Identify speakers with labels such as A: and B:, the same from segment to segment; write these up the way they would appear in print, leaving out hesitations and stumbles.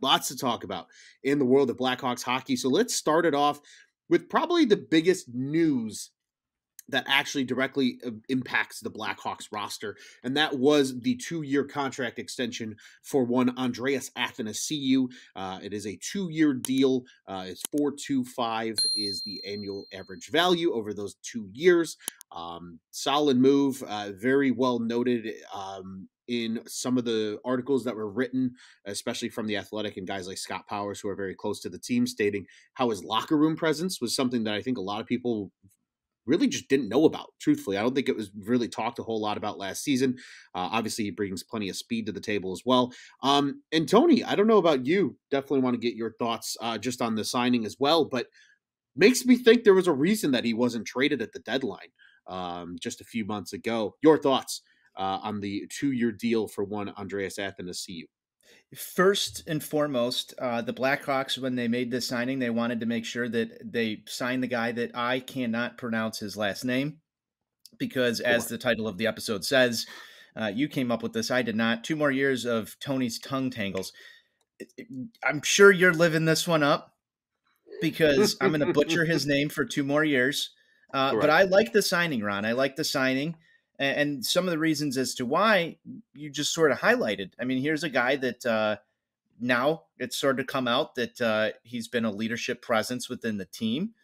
A: Lots to talk about in the world of Blackhawks hockey. So let's start it off with probably the biggest news that actually directly impacts the Blackhawks roster, and that was the 2-year contract extension for one Andreas Athanasiou. It is a 2-year deal. It's 4.25 is the annual average value over those 2 years. Solid move, very well noted in some of the articles that were written, especially from The Athletic and guys like Scott Powers, who are very close to the team, stating how his locker room presence was something that I think a lot of people really just didn't know about, truthfully. I don't think it was really talked a whole lot about last season. Obviously, he brings plenty of speed to the table as well. And Tony, I don't know about you. Definitely want to get your thoughts just on the signing as well, but makes me think there was a reason that he wasn't traded at the deadline just a few months ago. Your thoughts on the 2-year deal for one Andreas Athanasiou?
B: First and foremost, the Blackhawks, when they made this signing, they wanted to make sure that they signed the guy that I cannot pronounce his last name because, as
A: Sure.
B: the title of the episode says, you came up with this. I did not. 2 more years of Tony's tongue tangles. I'm sure you're living this one up because I'm going to butcher his name for 2 more years. But I
A: Correct.
B: like the signing, Ron. I like the signing. And some of the reasons as to why you just sort of highlighted. I mean, here's a guy that now it's sort of come out that he's been a leadership presence within the team.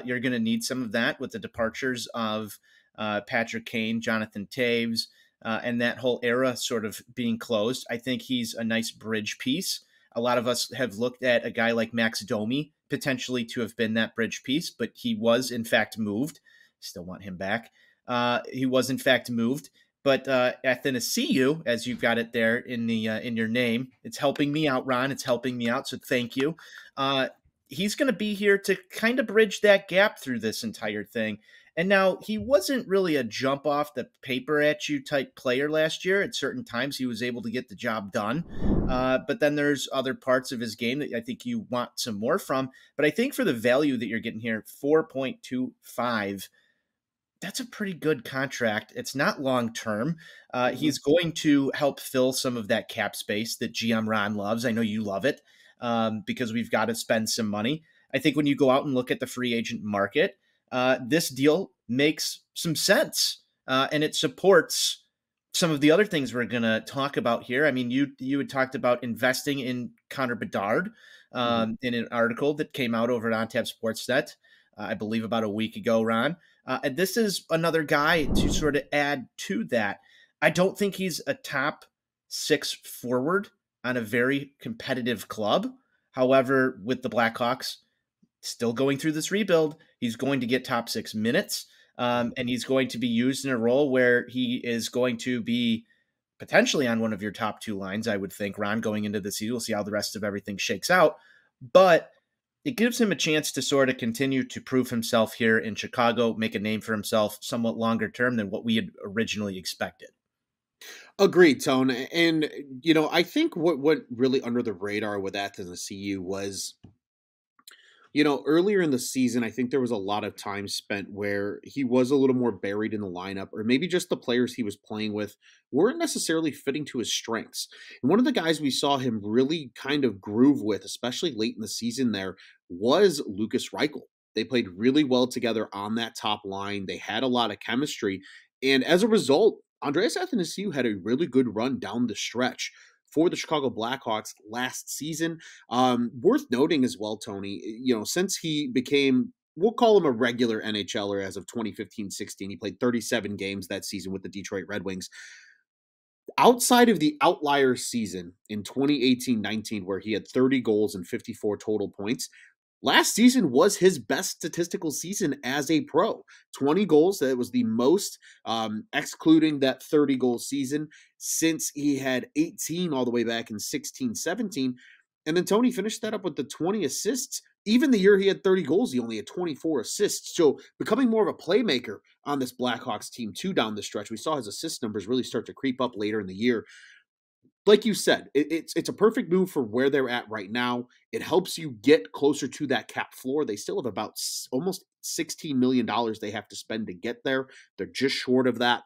B: You're going to need some of that with the departures of Patrick Kane, Jonathan Taves, and that whole era sort of being closed. I think he's a nice bridge piece. A lot of us have looked at a guy like Max Domi potentially to have been that bridge piece, but he was in fact moved. Still want him back. He was in fact moved. But Athanasiou, as you've got it there in your name, it's helping me out, Ron. It's helping me out, so thank you. He's going to be here to kind of bridge that gap through this entire thing. And now he wasn't really a jump off the paper at you type player last year. At certain times, he was able to get the job done. But then there's other parts of his game that I think you want some more from. But I think for the value that you're getting here, 4.25, that's a pretty good contract. It's not long term.
A: Mhm.
B: He's going to help fill some of that cap space that GM Ron loves. I know you love it because we've got to spend some money. I think when you go out and look at the free agent market, this deal makes some sense and it supports some of the other things we're going to talk about here. I mean, you had talked about investing in Connor Bedard
A: Mhm.
B: in an article that came out over at OnTap Sportsnet, I believe about a week ago, Ron. And this is another guy to sort of add to that. I don't think he's a top 6 forward on a very competitive club. However, with the Blackhawks still going through this rebuild, he's going to get top 6 minutes.
A: Mhm.
B: And he's going to be used in a role where he is going to be potentially on one of your top 2 lines, I would think, Ron, going into the season. We'll see how the rest of everything shakes out. But it gives him a chance to sort of continue to prove himself here in Chicago, make a name for himself somewhat longer term than what we had originally expected.
A: Agreed, Tone. And I think what went really under the radar with Athanasiou was, earlier in the season, I think there was a lot of time spent where he was a little more buried in the lineup, or maybe just the players he was playing with weren't necessarily fitting to his strengths. And one of the guys we saw him really kind of groove with, especially late in the season there, was Lucas Reichel. They played really well together on that top line. They had a lot of chemistry. And as a result, Andreas Athanasiou had a really good run down the stretch for the Chicago Blackhawks last season. Worth noting as well, Tony, since he became, we'll call him a regular NHLer as of 2015-16, he played 37 games that season with the Detroit Red Wings. Outside of the outlier season in 2018-19, where he had 30 goals and 54 total points, last season was his best statistical season as a pro. 20 goals. That was the most, excluding that 30-goal season, since he had 18 all the way back in 16-17. And then Tony finished that up with the 20 assists. Even the year he had 30 goals, he only had 24 assists. So becoming more of a playmaker on this Blackhawks team, too, down the stretch. We saw his assist numbers really start to creep up later in the year. Like you said, it's a perfect move for where they're at right now. It helps you get closer to that cap floor. They still have about almost $16 million they have to spend to get there. They're just short of that.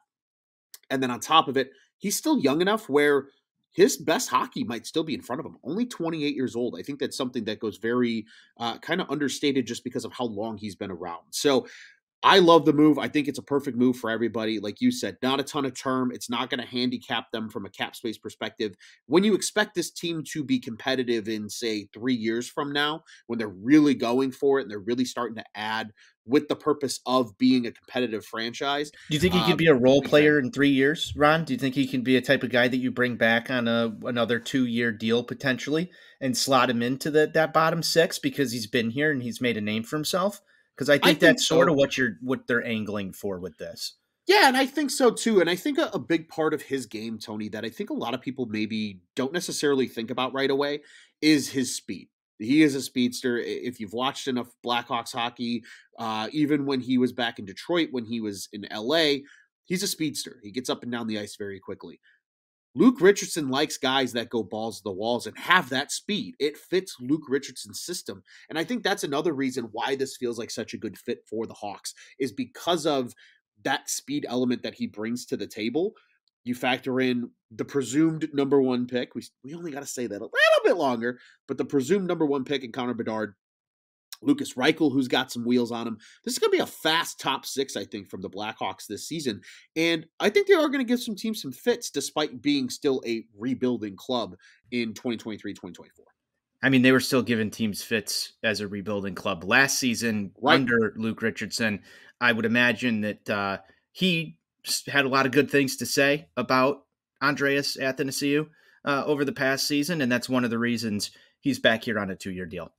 A: And then on top of it, he's still young enough where his best hockey might still be in front of him. Only 28 years old. I think that's something that goes very kind of understated just because of how long he's been around. So I love the move. I think it's a perfect move for everybody. Like you said, not a ton of term. It's not going to handicap them from a cap space perspective. When you expect this team to be competitive in, say, 3 years from now, when they're really going for it and they're really starting to add with the purpose of being a competitive franchise,
B: Do you think he could be a
A: it's
B: role
A: a big thing.
B: player in 3 years, Ron? Do you think he can be a type of guy that you bring back on another 2 year deal potentially and slot him into that bottom six because he's been here and he's made a name for himself? Because I
A: I
B: think
A: think
B: that's sort of
A: so.
B: what they're angling for with this.
A: Yeah, and I think so too. And I think a big part of his game, Tony, that I think a lot of people maybe don't necessarily think about right away is his speed. He is a speedster. If you've watched enough Blackhawks hockey, even when he was back in Detroit, when he was in LA, he's a speedster. He gets up and down the ice very quickly. Luke Richardson likes guys that go balls to the walls and have that speed. It fits Luke Richardson's system. And I think that's another reason why this feels like such a good fit for the Hawks is because of that speed element that he brings to the table. You factor in the presumed number one pick. We only got to say that a little bit longer, but the presumed number one pick in Connor Bedard, Lucas Reichel, who's got some wheels on him. This is going to be a fast top six, I think, from the Blackhawks this season. And I think they are going to give some teams some fits despite being still a rebuilding club in 2023, 2024.
B: I mean, they were still giving teams fits as a rebuilding club last season
A: Right.
B: under Luke Richardson. I would imagine that he had a lot of good things to say about Andreas Athanasiou over the past season, and that's one of the reasons he's back here on a 2 year deal.